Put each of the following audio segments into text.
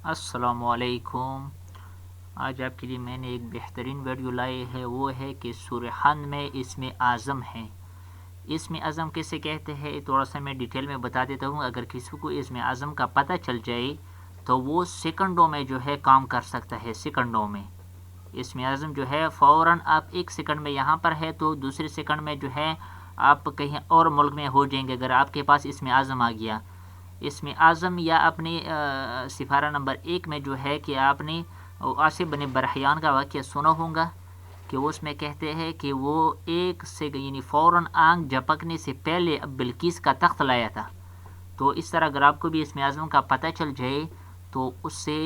السلام علیکم۔ آج آپ کے لیے میں نے ایک بہترین ویڈیو لائی ہے، وہ ہے کہ سورہ حمد میں اسم اعظم ہے۔ اسم اعظم کیسے کہتے ہیں تھوڑا سا میں ڈیٹیل میں بتا دیتا ہوں۔ اگر کسی کو اسم اعظم کا پتہ چل جائے تو وہ سیکنڈوں میں جو ہے کام کر سکتا ہے، سیکنڈوں میں۔ اسم اعظم جو ہے فوراً آپ ایک سیکنڈ میں یہاں پر ہے تو دوسرے سیکنڈ میں جو ہے آپ کہیں اور ملک میں ہو جائیں گے اگر آپ کے پاس اسم اعظم آ گیا۔ اسم اعظم یا اپنے سپارہ نمبر 1 میں جو ہے کہ آپ نے آصف بن برحیان کا واقعہ سنا ہوگا کہ اس میں کہتے ہیں کہ وہ ایک سے یعنی فوراً آنکھ جھپکنے سے پہلے بلقیس کا تخت لایا تھا۔ تو اس طرح اگر آپ کو بھی اسم اعظم کا پتہ چل جائے تو اس سے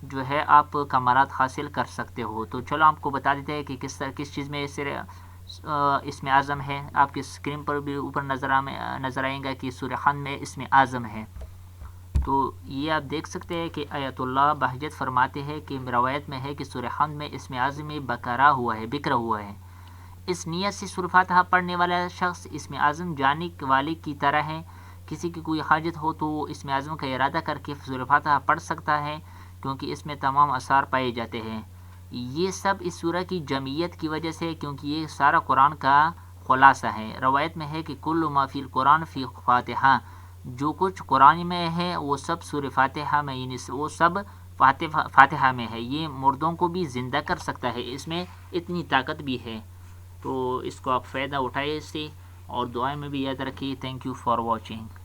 جو ہے آپ کمالات حاصل کر سکتے ہو۔ تو چلو آپ کو بتا دیتے ہیں کہ کس چیز میں اسم اعظم ہے۔ آپ کی اسکرین پر بھی اوپر نظر آئے گا کہ سورہ حمد میں اسم اعظم ہے۔ تو یہ آپ دیکھ سکتے ہیں کہ آیت اللہ بہجت فرماتے ہیں کہ روایت میں ہے کہ سورہ حمد میں اسم اعظم میں بکرا ہوا ہے۔ اس نیت سے سورہ فاتحہ پڑھنے والا شخص اسم اعظم جاننے والے کی طرح ہے۔ کسی کی کوئی حاجت ہو تو وہ اسم اعظم کا ارادہ کر کے سورہ فاتحہ پڑھ سکتا ہے، کیونکہ اس میں تمام اثار پائے جاتے ہیں۔ یہ سب اس سورہ کی جمعیت کی وجہ سے، کیونکہ یہ سارا قرآن کا خلاصہ ہے۔ روایت میں ہے کہ کل ما فی القرآن فی فاتحہ، جو کچھ قرآن میں ہے وہ سب سورہ فاتحہ میں، یعنی وہ سب فاتحہ میں ہے۔ یہ مردوں کو بھی زندہ کر سکتا ہے، اس میں اتنی طاقت بھی ہے۔ تو اس کو آپ فائدہ اٹھائے اس سے، اور دعائیں میں بھی یاد رکھیے۔ Thank you for watching.